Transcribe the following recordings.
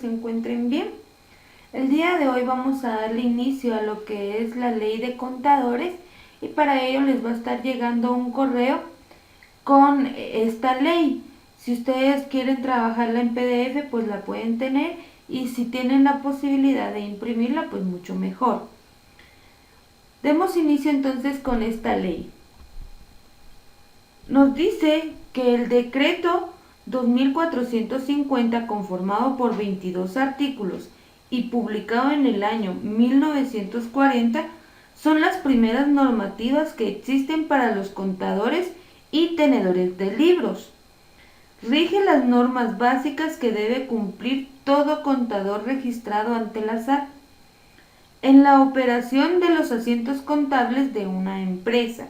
se encuentren bien. El día de hoy vamos a darle inicio a lo que es la ley de contadores y para ello les va a estar llegando un correo con esta ley. Si ustedes quieren trabajarla en PDF, pues la pueden tener, y si tienen la posibilidad de imprimirla, pues mucho mejor. Demos inicio entonces con esta ley. Nos dice que el decreto 2450, conformado por 22 artículos y publicado en el año 1940, son las primeras normativas que existen para los contadores y tenedores de libros. Rige las normas básicas que debe cumplir todo contador registrado ante la SAT en la operación de los asientos contables de una empresa.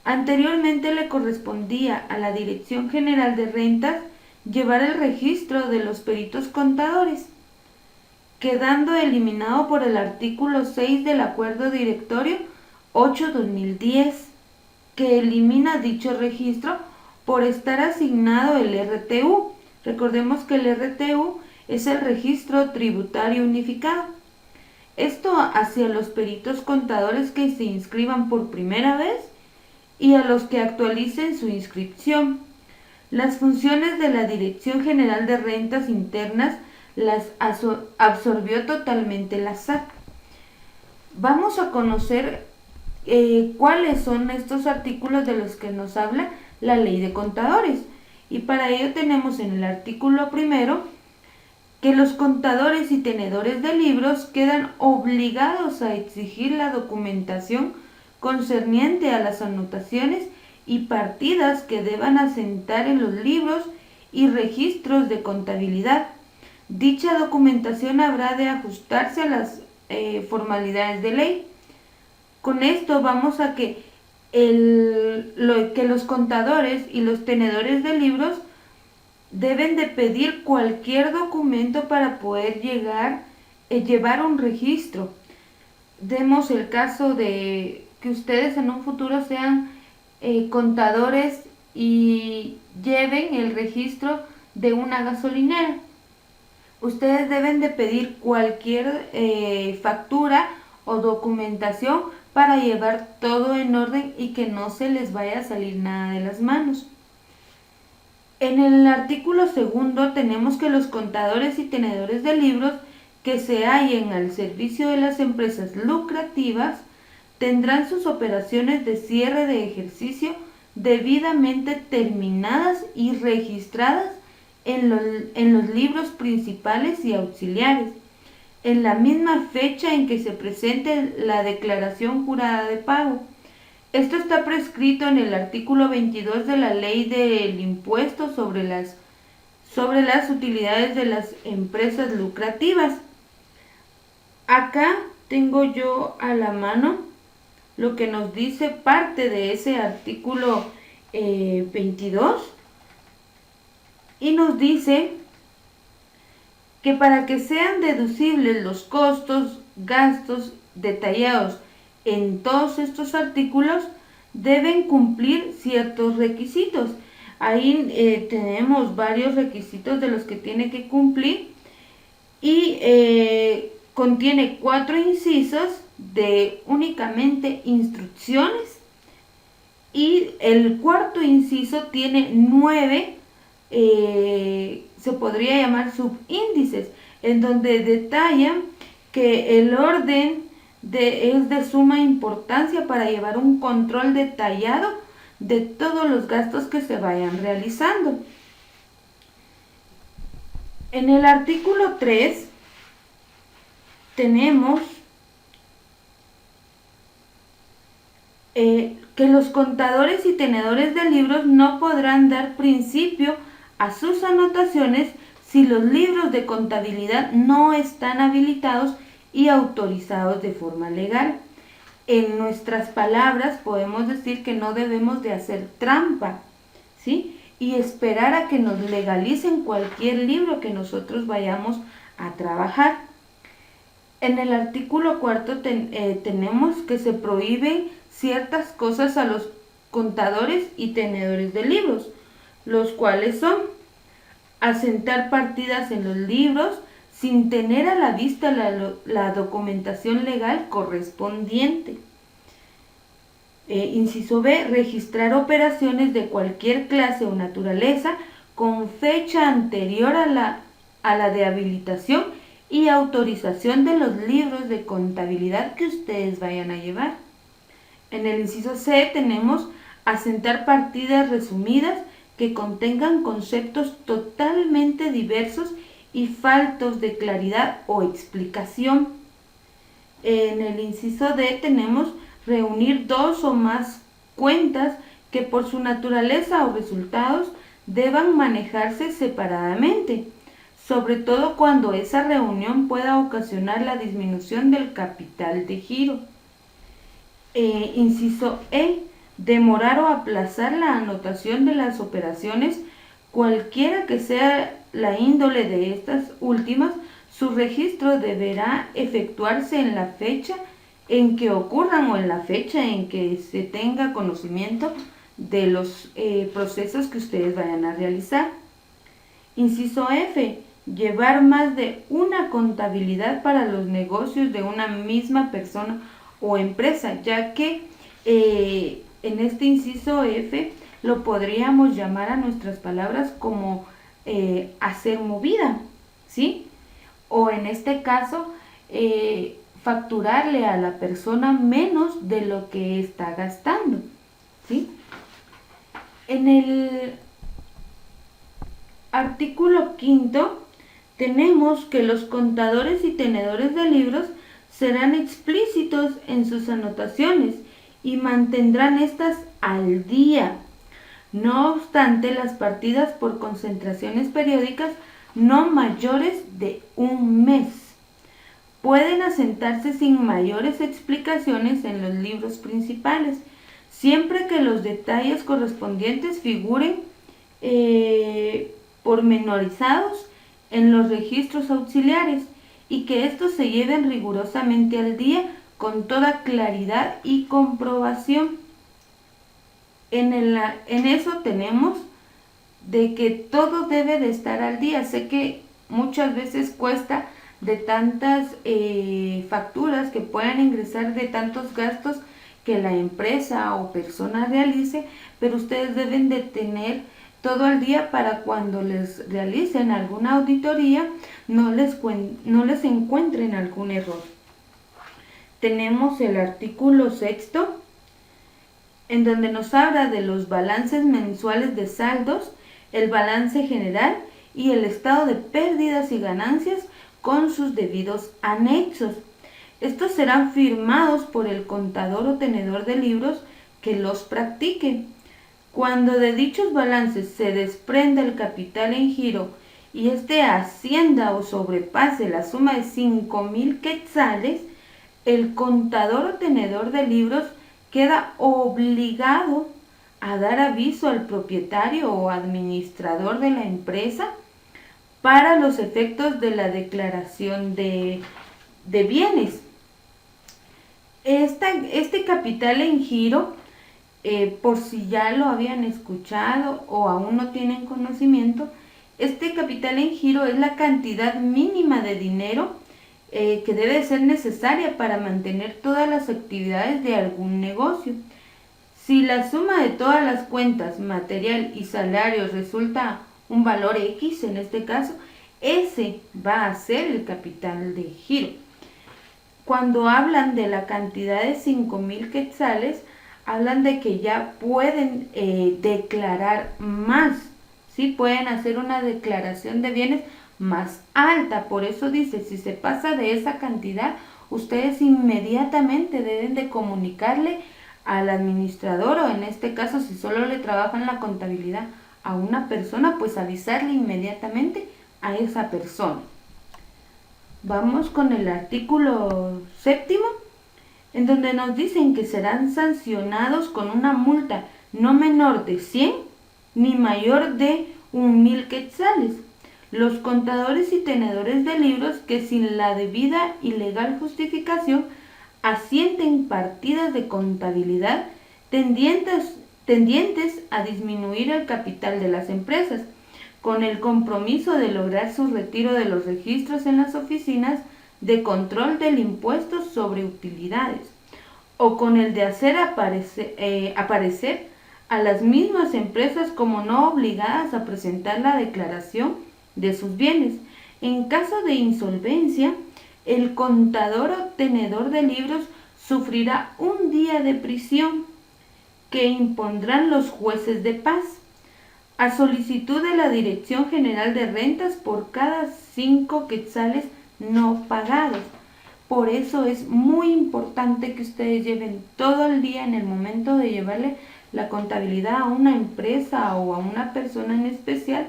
Anteriormente le correspondía a la Dirección General de Rentas llevar el registro de los peritos contadores, quedando eliminado por el artículo 6 del Acuerdo Directorio 8/2010, que elimina dicho registro por estar asignado el RTU. Recordemos que el RTU es el Registro Tributario Unificado. Esto hacia los peritos contadores que se inscriban por primera vez y a los que actualicen su inscripción. Las funciones de la Dirección General de Rentas Internas las absorbió totalmente la SAT. Vamos a conocer cuáles son estos artículos de los que nos habla la Ley de Contadores. Y para ello tenemos en el artículo primero que los contadores y tenedores de libros quedan obligados a exigir la documentación concerniente a las anotaciones y partidas que deban asentar en los libros y registros de contabilidad. Dicha documentación habrá de ajustarse a las formalidades de ley. Con esto vamos a que los contadores y los tenedores de libros deben de pedir cualquier documento para poder llevar un registro. Demos el caso de que ustedes en un futuro sean contadores y lleven el registro de una gasolinera. Ustedes deben de pedir cualquier factura o documentación para llevar todo en orden y que no se les vaya a salir nada de las manos. En el artículo segundo tenemos que los contadores y tenedores de libros que se hallen al servicio de las empresas lucrativas tendrán sus operaciones de cierre de ejercicio debidamente terminadas y registradas en los libros principales y auxiliares, en la misma fecha en que se presente la declaración jurada de pago. Esto está prescrito en el artículo 22 de la Ley del Impuesto sobre las utilidades de las empresas lucrativas. Acá tengo yo a la mano lo que nos dice parte de ese artículo 22, y nos dice que para que sean deducibles los costos, gastos detallados en todos estos artículos, deben cumplir ciertos requisitos. Ahí tenemos varios requisitos de los que tiene que cumplir y contiene 4 incisos de únicamente instrucciones, y el cuarto inciso tiene 9 se podría llamar subíndices, en donde detallan que el orden es de suma importancia para llevar un control detallado de todos los gastos que se vayan realizando. En el artículo 3 tenemos que los contadores y tenedores de libros no podrán dar principio a sus anotaciones si los libros de contabilidad no están habilitados y autorizados de forma legal. En nuestras palabras podemos decir que no debemos de hacer trampa, ¿sí? Y esperar a que nos legalicen cualquier libro que nosotros vayamos a trabajar. En el artículo 4 tenemos que se prohíben ciertas cosas a los contadores y tenedores de libros, los cuales son asentar partidas en los libros sin tener a la vista la documentación legal correspondiente. Inciso B, registrar operaciones de cualquier clase o naturaleza con fecha anterior a la de habilitación y autorización de los libros de contabilidad que ustedes vayan a llevar. En el inciso C tenemos asentar partidas resumidas que contengan conceptos totalmente diversos y faltos de claridad o explicación. En el inciso D tenemos reunir dos o más cuentas que por su naturaleza o resultados deban manejarse separadamente, sobre todo cuando esa reunión pueda ocasionar la disminución del capital de giro. Inciso E, demorar o aplazar la anotación de las operaciones, cualquiera que sea la índole de estas últimas, su registro deberá efectuarse en la fecha en que ocurran o en la fecha en que se tenga conocimiento de los procesos que ustedes vayan a realizar. Inciso F, llevar más de una contabilidad para los negocios de una misma persona o empresa, ya que en este inciso F lo podríamos llamar a nuestras palabras como hacer movida, ¿sí? O en este caso, facturarle a la persona menos de lo que está gastando, ¿sí? En el artículo 5 tenemos que los contadores y tenedores de libros serán explícitos en sus anotaciones y mantendrán estas al día. No obstante, las partidas por concentraciones periódicas no mayores de un mes pueden asentarse sin mayores explicaciones en los libros principales, siempre que los detalles correspondientes figuren pormenorizados en los registros auxiliares y que estos se lleven rigurosamente al día con toda claridad y comprobación. En eso tenemos de que todo debe de estar al día. Sé que muchas veces cuesta de tantas facturas que puedan ingresar, de tantos gastos que la empresa o persona realice, pero ustedes deben de tener todo al día para cuando les realicen alguna auditoría no les encuentren algún error. Tenemos el artículo 6 en donde nos habla de los balances mensuales de saldos, el balance general y el estado de pérdidas y ganancias con sus debidos anexos. Estos serán firmados por el contador o tenedor de libros que los practique. Cuando de dichos balances se desprenda el capital en giro y este ascienda o sobrepase la suma de 5,000 quetzales, el contador o tenedor de libros queda obligado a dar aviso al propietario o administrador de la empresa para los efectos de la declaración de bienes. Este capital en giro, por si ya lo habían escuchado o aún no tienen conocimiento, este capital en giro es la cantidad mínima de dinero que debe ser necesaria para mantener todas las actividades de algún negocio. Si la suma de todas las cuentas, material y salarios resulta un valor X, en este caso, ese va a ser el capital de giro. Cuando hablan de la cantidad de 5,000 quetzales, hablan de que ya pueden declarar más, ¿sí? Pueden hacer una declaración de bienes más alta. Por eso dice, si se pasa de esa cantidad, ustedes inmediatamente deben de comunicarle al administrador, o en este caso si solo le trabajan la contabilidad a una persona, pues avisarle inmediatamente a esa persona. Vamos con el artículo 7, en donde nos dicen que serán sancionados con una multa no menor de 100 ni mayor de 1,000 quetzales los contadores y tenedores de libros que sin la debida y legal justificación asienten partidas de contabilidad tendientes a disminuir el capital de las empresas, con el compromiso de lograr su retiro de los registros en las oficinas de control del impuesto sobre utilidades, o con el de hacer aparecer a las mismas empresas como no obligadas a presentar la declaración de sus bienes. En caso de insolvencia, el contador o tenedor de libros sufrirá un día de prisión que impondrán los jueces de paz, a solicitud de la Dirección General de Rentas por cada 5 quetzales no pagados. Por eso es muy importante que ustedes lleven todo el día en el momento de llevarle la contabilidad a una empresa o a una persona en especial,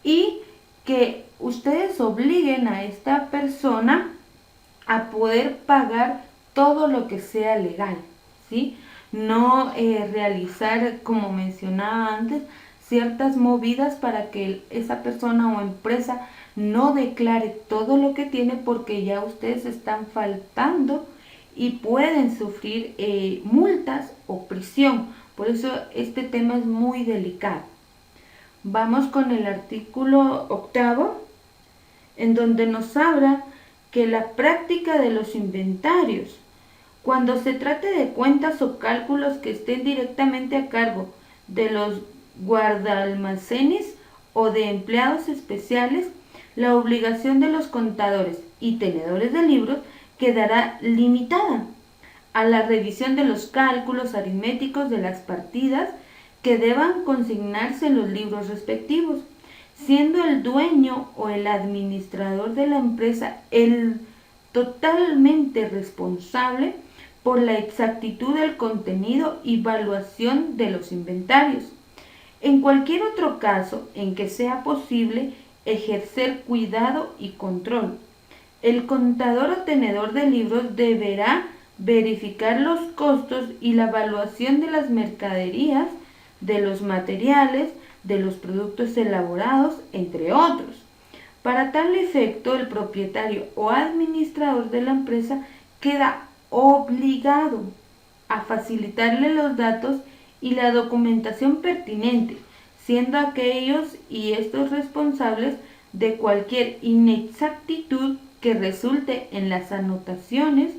y que ustedes obliguen a esta persona a poder pagar todo lo que sea legal, ¿sí? No realizar, como mencionaba antes, ciertas movidas para que esa persona o empresa no declare todo lo que tiene, porque ya ustedes están faltando y pueden sufrir multas o prisión. Por eso este tema es muy delicado. Vamos con el artículo 8, en donde nos habla que la práctica de los inventarios, cuando se trate de cuentas o cálculos que estén directamente a cargo de los guardaalmacenes o de empleados especiales, la obligación de los contadores y tenedores de libros quedará limitada a la revisión de los cálculos aritméticos de las partidas que deban consignarse en los libros respectivos, siendo el dueño o el administrador de la empresa el totalmente responsable por la exactitud del contenido y evaluación de los inventarios. En cualquier otro caso en que sea posible ejercer cuidado y control, el contador o tenedor de libros deberá verificar los costos y la evaluación de las mercaderías, de los materiales, de los productos elaborados, entre otros. Para tal efecto, el propietario o administrador de la empresa queda obligado a facilitarle los datos y la documentación pertinente, siendo aquellos y estos responsables de cualquier inexactitud que resulte en las anotaciones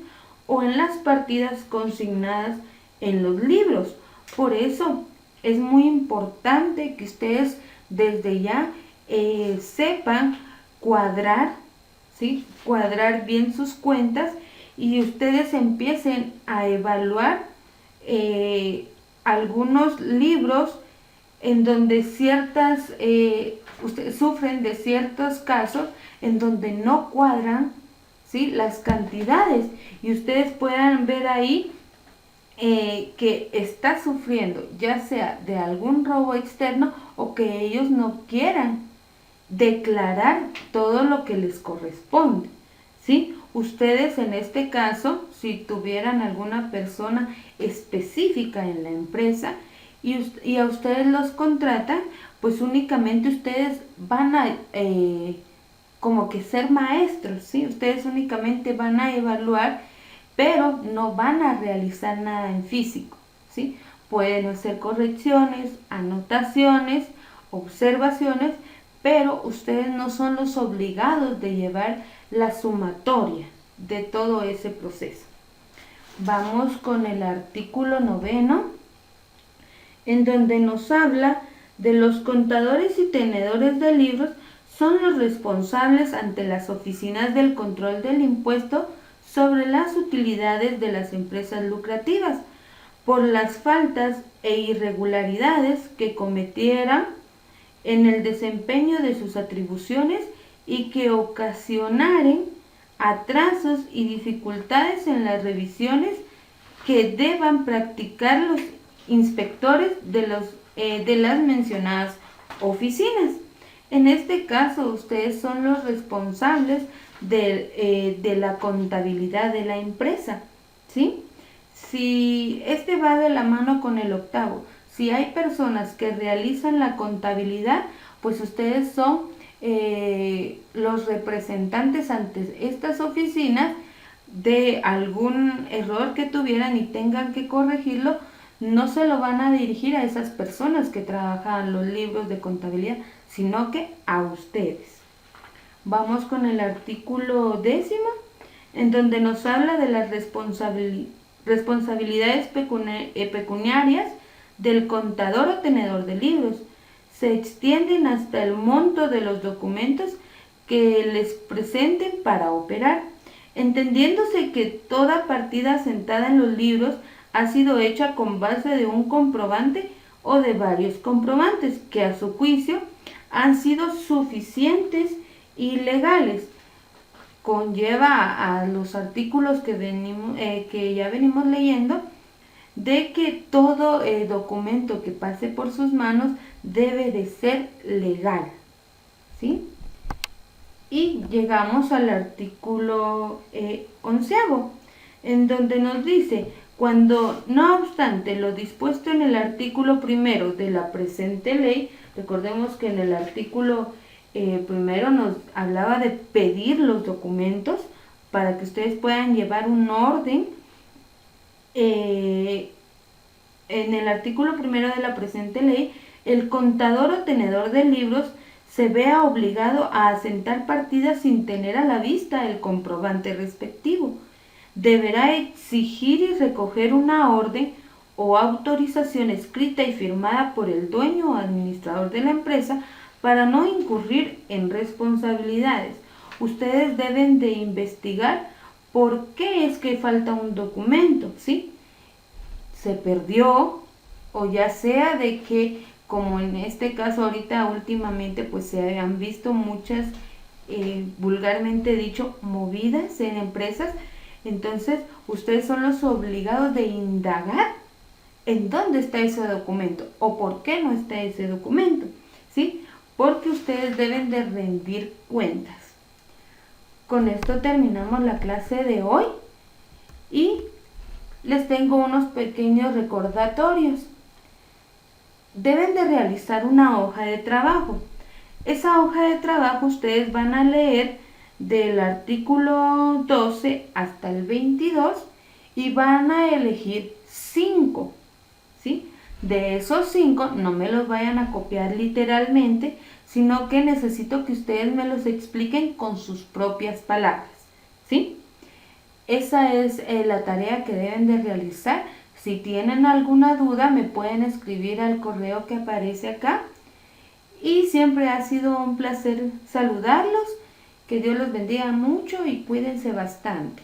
o en las partidas consignadas en los libros. Por eso es muy importante que ustedes desde ya sepan cuadrar, ¿sí? Cuadrar bien sus cuentas, y ustedes empiecen a evaluar algunos libros en donde ustedes sufren de ciertos casos en donde no cuadran, ¿sí?, las cantidades, y ustedes puedan ver ahí que está sufriendo ya sea de algún robo externo o que ellos no quieran declarar todo lo que les corresponde, ¿sí? Ustedes en este caso, si tuvieran alguna persona específica en la empresa y a ustedes los contratan, pues únicamente ustedes van a como que ser maestros, ¿sí? Ustedes únicamente van a evaluar, pero no van a realizar nada en físico, ¿sí? Pueden hacer correcciones, anotaciones, observaciones, pero ustedes no son los obligados de llevar la sumatoria de todo ese proceso. Vamos con el artículo 9, en donde nos habla de los contadores y tenedores de libros son los responsables ante las oficinas del control del impuesto sobre las utilidades de las empresas lucrativas por las faltas e irregularidades que cometieran en el desempeño de sus atribuciones y que ocasionaren atrasos y dificultades en las revisiones que deban practicar los inspectores de las mencionadas oficinas. En este caso, ustedes son los responsables de la contabilidad de la empresa, ¿sí? Si este va de la mano con el 8, si hay personas que realizan la contabilidad, pues ustedes son los representantes ante estas oficinas de algún error que tuvieran y tengan que corregirlo, no se lo van a dirigir a esas personas que trabajan los libros de contabilidad, sino que a ustedes. Vamos con el artículo 10, en donde nos habla de las responsabilidades pecuniarias del contador o tenedor de libros. Se extienden hasta el monto de los documentos que les presenten para operar, entendiéndose que toda partida asentada en los libros ha sido hecha con base de un comprobante o de varios comprobantes que a su juicio han sido suficientes y legales. Conlleva a los artículos que ya venimos leyendo, de que todo documento que pase por sus manos debe de ser legal, ¿sí? Y llegamos al artículo 11, en donde nos dice: cuando no obstante lo dispuesto en el artículo 1 de la presente ley, recordemos que en el artículo primero nos hablaba de pedir los documentos para que ustedes puedan llevar un orden. En el artículo 1 de la presente ley, el contador o tenedor de libros se vea obligado a asentar partidas sin tener a la vista el comprobante respectivo. Deberá exigir y recoger una orden o autorización escrita y firmada por el dueño o administrador de la empresa para no incurrir en responsabilidades. Ustedes deben de investigar por qué es que falta un documento, ¿sí? Se perdió, o ya sea de que, como en este caso ahorita últimamente, pues se han visto muchas, vulgarmente dicho, movidas en empresas. Entonces ustedes son los obligados de indagar en dónde está ese documento o por qué no está ese documento, ¿sí? Porque ustedes deben de rendir cuentas. Con esto terminamos la clase de hoy y les tengo unos pequeños recordatorios. Deben de realizar una hoja de trabajo. Esa hoja de trabajo ustedes van a leer del artículo 12 hasta el 22 y van a elegir 5, ¿sí? De esos 5 no me los vayan a copiar literalmente, sino que necesito que ustedes me los expliquen con sus propias palabras, ¿sí? Esa es la tarea que deben de realizar. Si tienen alguna duda me pueden escribir al correo que aparece acá. Y siempre ha sido un placer saludarlos. Que Dios los bendiga mucho y cuídense bastante.